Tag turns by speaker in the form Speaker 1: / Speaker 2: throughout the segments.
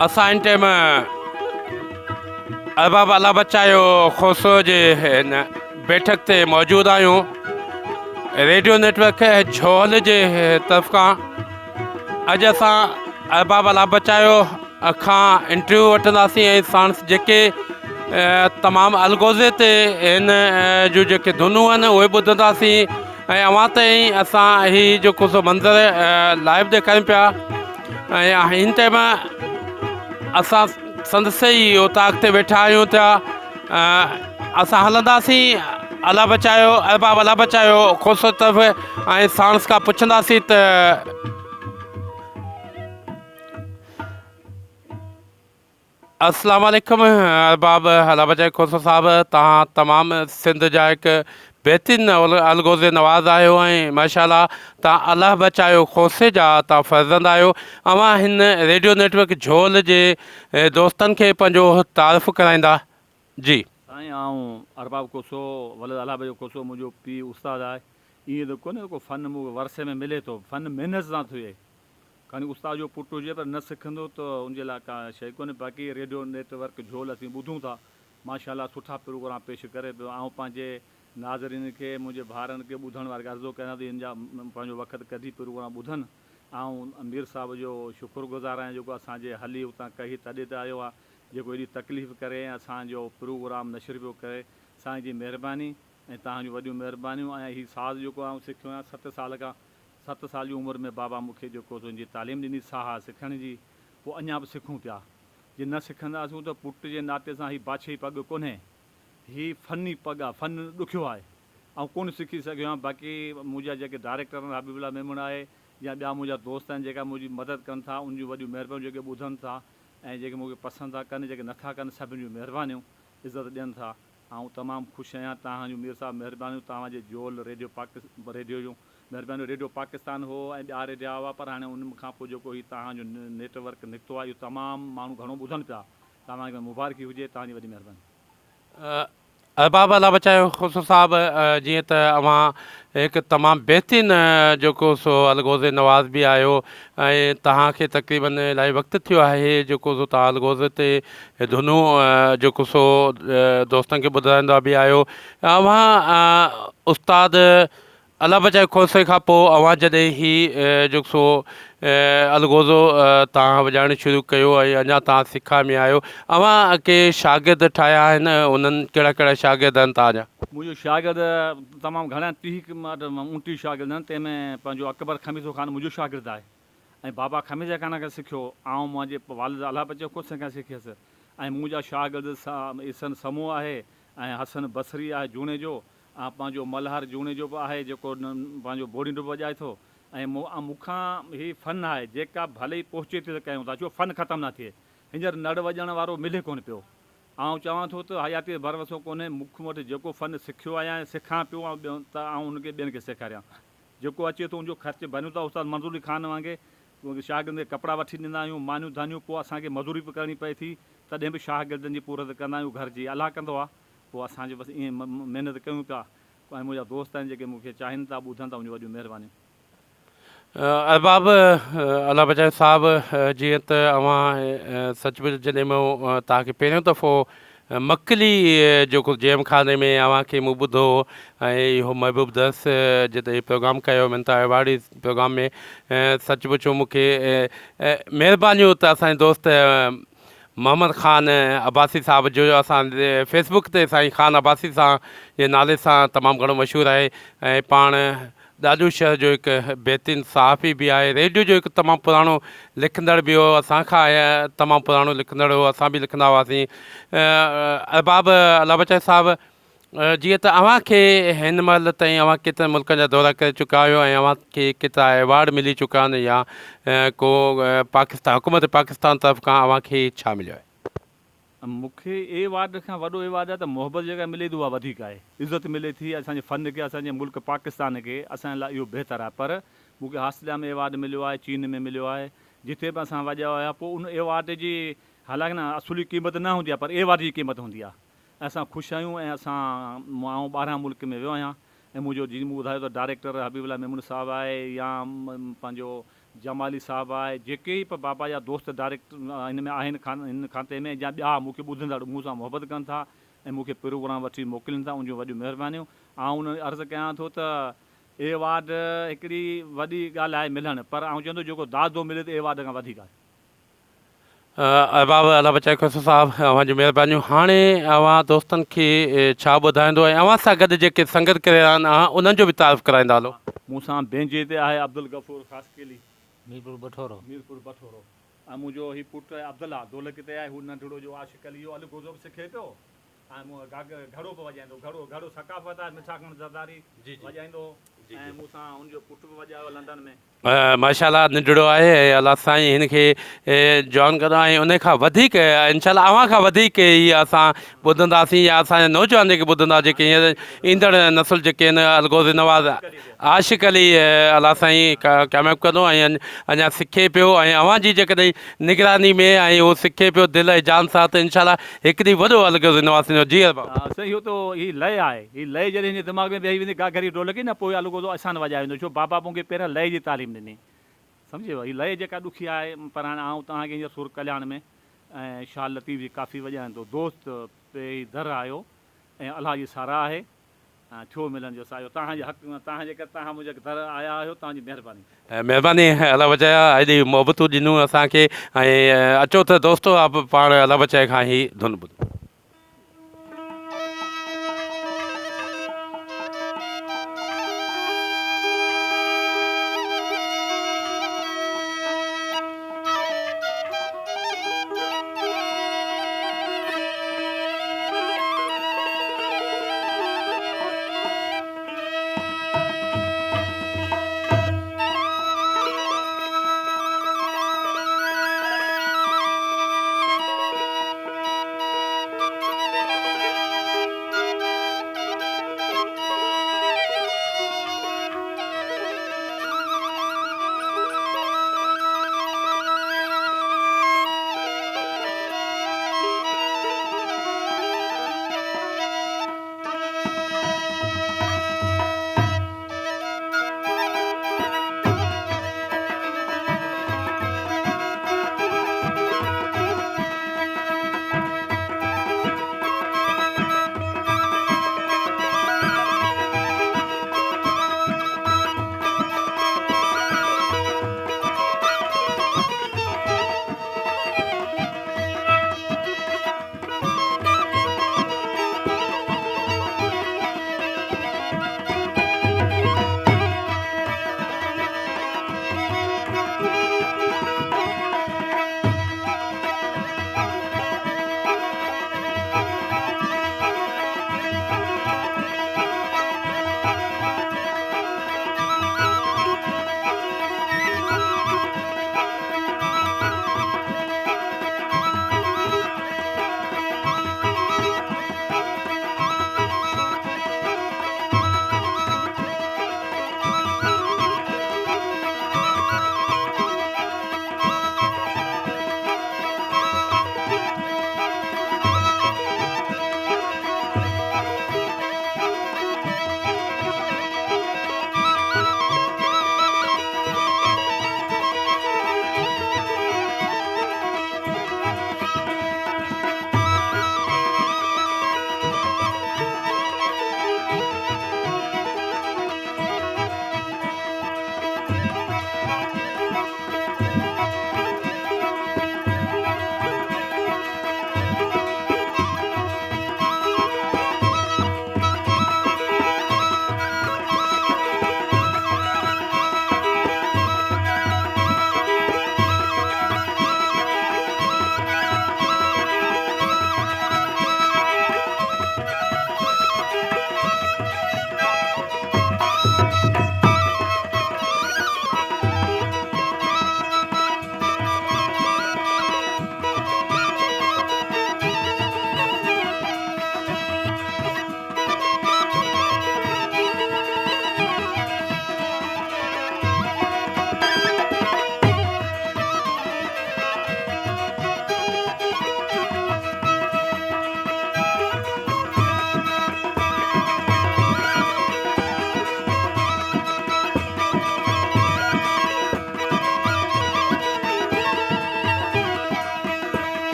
Speaker 1: असां हिन टाइम अहबाब अला बच्चा जो खोसो जे हिन बैठक ते मौजूदु आहियूं। रेडियो नेटवर्क झोल जे तरफ़ खां अॼु असां अहबाब अला बच्चा जो खां इंटरव्यू वठंदासीं ऐं साणस जेके तमामु अलगोज़े ते हिन जूं जेके धुनूं आहिनि उहे ॿुधंदासीं ऐं अव्हां ताईं असां हीउ जेको सो मंज़र लाइव ॾेखारियूं पिया। ऐं हिन टाइम असां संदसि ई उताक ते वेठा आहियूं था। असां हलंदासीं अला बच्चा जो अहबाब अला बच्चा जो खोसो तरफ़ ऐं साणस खां पुछंदासीं त अस्सलाम वालेकुम अहबाब अला बच्चा खोसो साहब, तव्हां तमामु सिंध जा हिकु बहितरीनु अलगोज़े नवाज़ आहियो ऐं माशाल्लाह तव्हां अलाह बच्चा जो खोसे जा तव्हां फ़र्ज़ंद आहियो। अव्हां हिन रेडियो नेटवर्क झोल जे दोस्तनि खे पंहिंजो तारीफ़ कराईंदा। जी
Speaker 2: साईं, आऊं अरबाब कोसो वलद अला जो कोसो मुंहिंजो पीउ उस्तादु आहे। ईअं त कोन्हे को फ़न मूंखे वरसे में मिले थो, फ़न महिनत सां थिए। खणी उस्ताद जो पुटु हुजे पर न सिखंदो त उनजे लाइ का शइ कोन्हे। बाक़ी रेडियो नेटवर्क झोल असीं ॿुधूं था, माशाल्लाह सुठा प्रोग्राम पेश करे पियो। ऐं पंहिंजे नाज़रीन खे, मुंहिंजे भाउरनि खे ॿुधण वारे अर्ज़ो कयां थो इन जा पंहिंजो वक़्तु कढी प्रोग्राम ॿुधनि। ऐं अमीर साहब जो शुक्रगुज़ार आहियां जेको असांजे हली हुतां कही तॾहिं त आयो आहे, जेको एॾी तकलीफ़ करे असांजो प्रोग्राम नशर पियो करे। साईं जी महिरबानी ऐं तव्हांजूं वॾियूं महिरबानियूं। ऐं हीउ साज़ जेको आउं सिखियो आहियां 7 साल जी उमिरि में बाबा मूंखे जेको तुंहिंजी तालीम ॾिनी साह सिखण जी, पोइ अञा बि सिखूं पिया। जे न सिखंदासीं त पुट जे नाते सां हीउ बादशाही पग कोन्हे, हीउ फ़नी पग आहे, फ़न ॾुखियो आहे ऐं कोन सिखी सघियो आहियां। बाक़ी मुंहिंजा जेके डायरेक्टर आहिनि, हबीबुल्ला मेमून आहे या ॿिया मुंहिंजा दोस्त आहिनि जेका मुंहिंजी मदद कनि था, उन जूं वॾियूं महिरबानियूं जेके ॿुधनि था ऐं जेके मूंखे पसंदि था कनि, जेके नथा कनि, सभिनी जूं महिरबानियूं इज़त ॾियनि था। ऐं तमामु ख़ुशि आहियां तव्हांजूं मीर साहब महिरबानियूं, तव्हांजे झोल रेडियो रेडियो जूं महिरबानियूं। रेडियो पाकिस्तान हो ऐं ॿिया रेडियो हुआ, पर हाणे उन खां पोइ जेको हीउ तव्हांजो नेटवर्क निकितो आहे, इहो तमामु माण्हू घणो ॿुधनि पिया। तव्हांखे मुबारकी हुजे, तव्हांजी वॾी महिरबानी।
Speaker 1: अहबाब अला बच्चा जो खोसो साहब, जीअं त अव्हां हिकु तमामु बहितरीनु जेको सो अलगोज़े नवाज़ बि आहियो ऐं तव्हांखे तक़रीबन इलाही वक़्तु थियो आहे जेको सो तव्हां अलगोज़े ते धुनूं जेको सो दोस्तनि खे ॿुधाईंदा बि आहियो। अव्हां उस्ताद अला बच्चा खोसे खां पोइ अव्हां जॾहिं ही जेको सो अलगोज़ो तव्हां वॼाइणु शुरू कयो ऐं अञा तव्हां सिखा में आहियो, अव्हां के शागिर्द ठाहिया आहिनि? उन्हनि कहिड़ा कहिड़ा शागिर्द आहिनि तव्हांजा?
Speaker 2: मुंहिंजो शागिर्द तमामु घणा 30-29 शागिर्द आहिनि। तंहिंमें पंहिंजो अकबर खमीज़ो ख़ान मुंहिंजो शागिर्दु आहे ऐं बाबा खमीज़ ख़ान खां सिखियो। ऐं मुंहिंजे वालिद अला बच्चा खोसे खां सिखियसि। ऐं मुंहिंजा शागिर्द इसन समूह आहे ऐं हसन बसरी आहे जूने जो, ऐं पंहिंजो मल्हार जूने जो बि आहे जेको पंहिंजो बोड़ी डुब वॼाए थो। ऐं मूंखां हीउ फ़न आहे जेका भले ई पहुचे थी त कयूं था, छो फ़न ख़तमु न थिए। हींअर नड़ वॼण वारो मिले कोन पियो। आउं चवां थो त हयाती भरवसो कोन्हे, मूंखे वटि जेको फ़न सिखियो आहियां ऐं सिखां पियो त आउं उनखे ॿियनि खे सेखारियां। जेको अचे थो उनजो ख़र्चु भरियूं था। उस्ताद मंज़ूरी ख़ान वांगुरु शागिर्दनि खे कपिड़ा वठी ॾींदा आहियूं, मानियूं धानियूं, पोइ असांखे मज़ूरी बि करणी पए थी, तॾहिं बि शागिर्दनि जी पूरत कंदा आहियूं। घर जी अलाह कंदो आहे, पोइ असांजे बसि ईअं महिनत कयूं था। ऐं मुंहिंजा दोस्त आहिनि जेके मूंखे चाहिनि था, ॿुधनि था, उनजूं वॾियूं महिरबानियूं।
Speaker 1: अहबाब अला बच्चा साहब, जीअं त अव्हां सचमुच जॾहिं मां तव्हांखे पहिरियों दफ़ो मकली जेको जेम खाने में अव्हांखे मूं ॿुधो ऐं इहो महबूब दस जिते प्रोग्राम कयो मिंता अवार्डी प्रोग्राम में, सचमुच मूंखे महिरबानियूं त असांजे दोस्त मोहम्मद ख़ान अब्बासी साहब जो असांजे फेसबुक ते साईं ख़ान अब्बासी सां जे नाले सां तमामु घणो मशहूरु आहे ऐं पाण ॾाढो शहर जो हिकु बहितरीनु सहाफ़ी बि आहे। रेडियो जो हिकु तमामु पुराणो लिखंदड़ बि हो, असांखां तमामु पुराणो लिखंदड़ हो, असां बि लिखंदा हुआसीं। अहबाब अला बच्चा साहब, जीअं त अव्हांखे हिन महिल ताईं अव्हां केतिरनि मुल्कनि जा दौरा करे चुका आहियो ऐं अव्हांखे केतिरा एवार्ड मिली चुका आहिनि या को पाकिस्तान हुकूमत पाकिस्तान तरफ़ खां अव्हांखे छा मिलियो आहे?
Speaker 2: मूंखे एवार्ड खां वॾो एवार्ड आहे त मोहबत जेका मिले थी उहा वधीक आहे। इज़त मिले थी असांजे फ़न खे, असांजे मुल्क पाकिस्तान खे, असांजे लाइ इहो बहितरु आहे। पर मूंखे ऑस्ट्रेलिया में एवार्ड मिलियो आहे, चीन में मिलियो आहे, जिते बि असां वॼा हुआ। पोइ उन एवार्ड जी हालांकि न असुली क़ीमत न हूंदी आहे, पर एवार्ड जी क़ीमत हूंदी आहे। असां ख़ुशि आहियूं ऐं आउं 12 मुल्क में वियो आहियां। ऐं मुंहिंजो जीअं मूं ॿुधायो त डायरेक्टर हबीबुल्ला मेमून साहब आहे या पंहिंजो जमाली साहबु आहे, जेके ई बाबा जा दोस्त डायरेक्ट हिन में आहिनि हिन खाते में, या ॿिया मूंखे ॿुधंदा मूं सां मुहबत कनि था ऐं मूंखे प्रोग्राम वठी मोकिलीनि था, उनजूं वॾियूं महिरबानियूं। उन अर्ज़ु कयां थो त एवार्ड हिकिड़ी वॾी ॻाल्हि आहे मिलणु, पर चवंदो जेको दादो मिले त एवार्ड खां वधीक आहे।
Speaker 1: अहबाब अला बचाए खुसो साहब, अव्हां जूं महिरबानियूं। हाणे अव्हां दोस्तनि खे छा ॿुधाईंदो ऐं अव्हां सां गॾु जेके संगत करे रहिया आहिनि उन्हनि जो बि तारीफ़ कराईंदा हलो।
Speaker 2: मूंसां बेंचे ते आहे अब्दुल गफ़ूर ख़ासकेली,
Speaker 3: मीरपुर बठोरो।
Speaker 2: ऐं मुंहिंजो हीउ पुटु आहे अब्दुल्ला ढोलक ते आहे, हू नंढिड़ो जो आशिक़ अली, इहो अलॻि बि सिखे पियो ऐं मूं घड़ो बि वॼाईंदो, घड़ो सकाफ़त आहे, मिठा खण ज़रदारी वॼाईंदो, ऐं मूंसां हुनजो पुटु बि वॼायो लंडन में।
Speaker 1: माशाल्लाह नंढिड़ो आहे ऐं अलाह साईं हिन खे जॉइन कंदो ऐं उन खां वधीक इनशाला अव्हां खां वधीक हीअ असां ॿुधंदासीं या असांजा नौजवान जेके ॿुधंदा, जेके हींअर ईंदड़ नसुल जेके आहिनि अलगोज़ नवाज़ आशिक़ अली अलाह साईं कामयाबु कंदो ऐं अञा सिखे पियो ऐं अव्हां जी जेकॾहिं निगरानी में ऐं उहो सिखे पियो दिलि ऐं जान सां, त इनशाला हिकु ॾींहुं वॾो अलगोज़ नवाज़ थींदो। जी अहबाब
Speaker 2: सही हो, तो हीअ लय आहे, हीअ लय जॾहिं हिन दिमाग़ में वेही वेंदी घड़ी ढोलक न, पोइ अलॻि असां वॼाए वेंदो, छो बाबा मूंखे पहिरियों लय जी तालीम ॾिनी, सम्झो। हीअ लय जेका ॾुखी आहे, पर हाणे तव्हांखे हींअर सुर कल्याण में ऐं शाह लतीफ़ जी काफ़ी वॼाईंदो, दोस्त पे दर आयो ऐं अलाह जी साराह आहे, ऐं थियो मिलण जो सायो, तव्हांजे हक़ में तव्हां मुंहिंजे दर आया आहियो, तव्हांजी महिरबानी।
Speaker 1: महिरबानी अला बचाया, हेॾी मोहबतूं ॾिनूं असांखे ऐं अचो त दोस्तो आप पाण अला बचाए खां ई धुन ॿुधूं।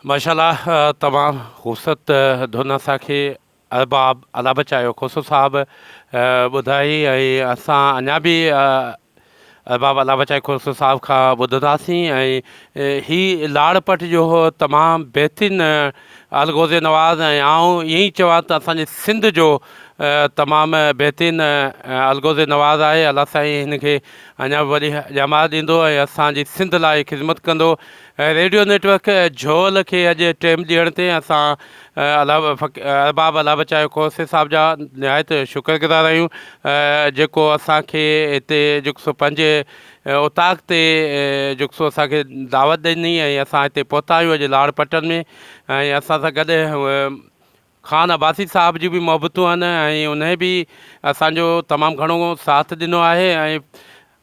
Speaker 1: माशाल्लाह तमामु ख़ूबसूरत धुन असांखे अरबाब अला बचायो खोसो साहिबु ॿुधाई ऐं असां अञा बि अरबाब अला बचाए खोसो साहिब खां ॿुधंदासीं ऐं ही लाड़पट जो तमामु बहितरीनु अलगोज़ नवाज़ ऐं आऊं ईअं ई चवां त असांजे सिंध जो तमामु बहितरीनु अलगोज़ नवाज़ आहे। अलाह साईं हिनखे अञा बि वॾी ॼमात ॾींदो ऐं असांजी सिंध लाइ ख़िदमत कंदो। रेडियो नेटवर्क झोल खे अॼु टाइम ॾियण ते असां अरबाब अला बचायो खोसे साहिब जा निहायत शुक्रगुज़ार आहियूं जेको असांखे हिते जेको सो पंहिंजे उताक ते जेको सो असांखे दावत ॾिनी ऐं असां हिते पहुता आहियूं अॼु लाड़पटनि में ऐं असां सां गॾु ख़ान अब्बासी साहिब जी बि मोहबतूं आहिनि ऐं उन बि असांजो तमामु घणो साथ ॾिनो आहे। ऐं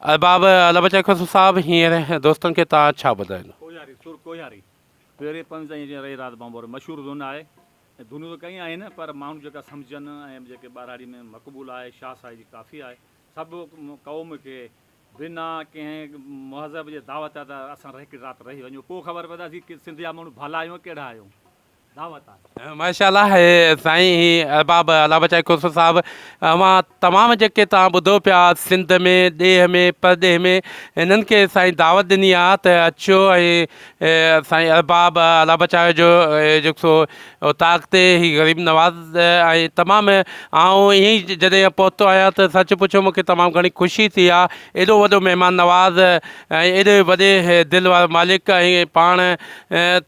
Speaker 1: अरबाब अला बचाए खोसो साहिबु हींअर दोस्तनि खे तव्हां छा ॿुधाईंदो?
Speaker 2: कोयारी सुर कोयारी पहिरें पंज ताईं जीअं रही राति बम्बोर मशहूरु धुन आहे ऐं धुनियूं त कई आहिनि पर माण्हू जेका सम्झनि ऐं जेके ॿारहाड़ी में मक़बूल आहे शाह साहिब जी काफ़ी आहे। सभु क़ौम खे बिना कंहिं महज़ब जे दावत आहे त असां हिकु राति रही वञूं पोइ ख़बर पवंदासीं की सिंधिया माण्हू भला आहियूं कहिड़ा आहियूं। दावत आहे
Speaker 1: माशाल्लाह साईं ही अरबाब अला बचाए खोसो साहिबु मां तमामु जेके तव्हां ॿुधो पिया सिंध में ॾेह में परदेह में हिननि खे साईं दावत ॾिनी आहे त अचो ऐं साईं अरबाब अला बचाए जो जेको सो उताक ते ही ग़रीब नवाज़ ऐं तमामु आऊं ईअं ई जॾहिं पहुतो आहियां त सच पुछो मूंखे तमामु घणी ख़ुशी थी आहे। एॾो वॾो महिमान नवाज़ ऐं एॾे वॾे दिलि वारो मालिक ऐं पाण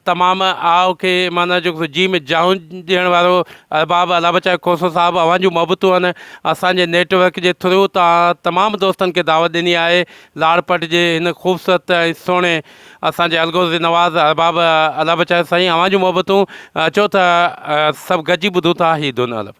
Speaker 1: तमामु आउ खे माना जेको जी में जाऊं ॾियण वारो अरबाब अला बचाए खोसो साहिबु अवां जूं मोहबतूं आहिनि असांजे नेटवर्क जे थ्रू तव्हां तमामु दोस्तनि खे दावत ॾिनी आहे लाड़पट जे हिन ख़ूबसूरत ऐं सुहिणे असांजे अलगोज़ नवाज़ अरबाब अला बचाए साईं अवां जूं मोहबतूं अचो त सभु गॾिजी ॿुधूं था ही धुन अल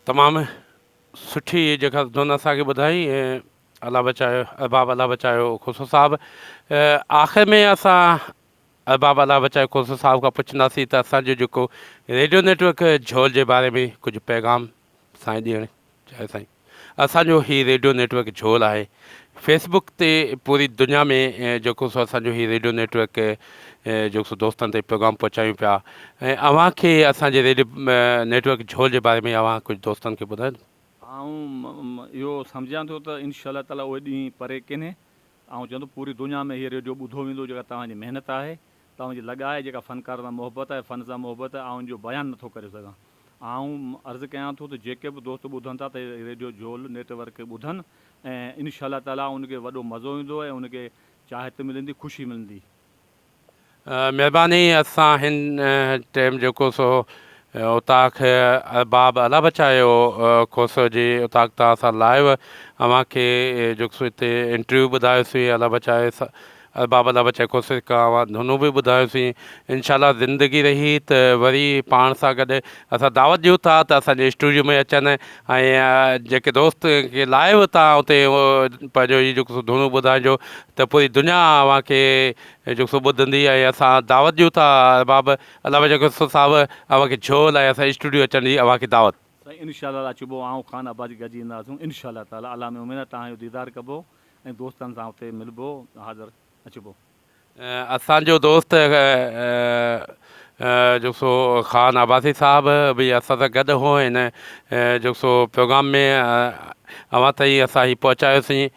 Speaker 1: तमामु सुठी जेका धुन असांखे ॿुधाई ऐं अला बचायो अरबाब अला बचायो खुसो साहिबु। आख़िर में असां अरबाब अला बचायो खुसो साहिब खां पुछंदासीं त असांजो जेको रेडियो नेटवर्क झोल जे बारे में कुझु पैगाम साईं ॾियणु चाहे साईं। असांजो हीउ रेडियो नेटवर्क झोल आहे। फेसबुक ते पूरी दुनिया में जेको सो असांजो हीउ रेडियो नेटवर्क जेको सो दोस्तनि ताईं प्रोग्राम पहुचायूं पिया ऐं अव्हांखे असांजे रेडियो नेटवर्क झोल जे बारे में अव्हां कुझु दोस्तनि खे ॿुधायो।
Speaker 2: इहो सम्झां थो त इनशा ताला उहे ॾींहं परे किने चवंदो पूरी दुनिया में हीअ रेडियो ॿुधो वेंदो जेका तव्हांजी महिनत आहे, तव्हांजी लॻा आहे, जेका फ़नकार सां मुहबत आहे, फ़न सां मुहबत आहे, जो बयानु नथो करे सघां। अर्ज़ु कयां थो त जेके बि दोस्त ॿुधनि था त रेडियो झोल नेटवर्क ॿुधनि ऐं इनशा ताला उनखे वॾो मज़ो ईंदो ऐं उनखे चाहत मिलंदी, ख़ुशी मिलंदी।
Speaker 1: महिरबानी। असां हिन टाइम जेको सो उतां खे अरबाब अला बचायो खोसो जी उतां तां असां लाइव अव्हांखे जेको सो हिते इंटरव्यू ॿुधायोसीं अला बचाए अरबाब अला बचाए खोसे खां अव्हां धुनूं बि ॿुधायोसीं। इनशाला ज़िंदगी रही त वरी पाण सां गॾु असां दावत ॾियूं था त असांजे स्टूडियो में अचनि ऐं जेके दोस्त खे लाइव तव्हां उते पंहिंजो इहो जेको सो धुनूं ॿुधाइजो त पूरी दुनिया अव्हांखे जेको सो ॿुधंदी ऐं असां दावत ॾियूं था अरबाब अला बचाए खोसो साहिबु अव्हांखे झोल ऐं असां स्टूडियो अचण जी अव्हांखे दावत।
Speaker 2: साईं इनशा अचिबो, ख़ान आबादी गॾिजी ईंदासीं इनशा ताला। अला में उमेद आहे तव्हांजो दीदार कबो ऐं दोस्तनि सां उते मिलबो, हाज़िर अचिबो।
Speaker 1: असांजो दोस्त जेको सो ख़ान आबासी साहिबु बि असां सां गॾु हो हिन जेको सो प्रोग्राम में अव्हां ताईं असां हीउ पहुचायोसीं।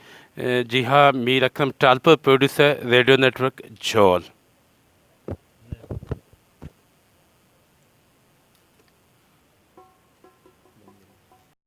Speaker 1: जी हा, मीर अकरम टालपुर, प्रोड्यूसर रेडियो नेटवर्क झोल।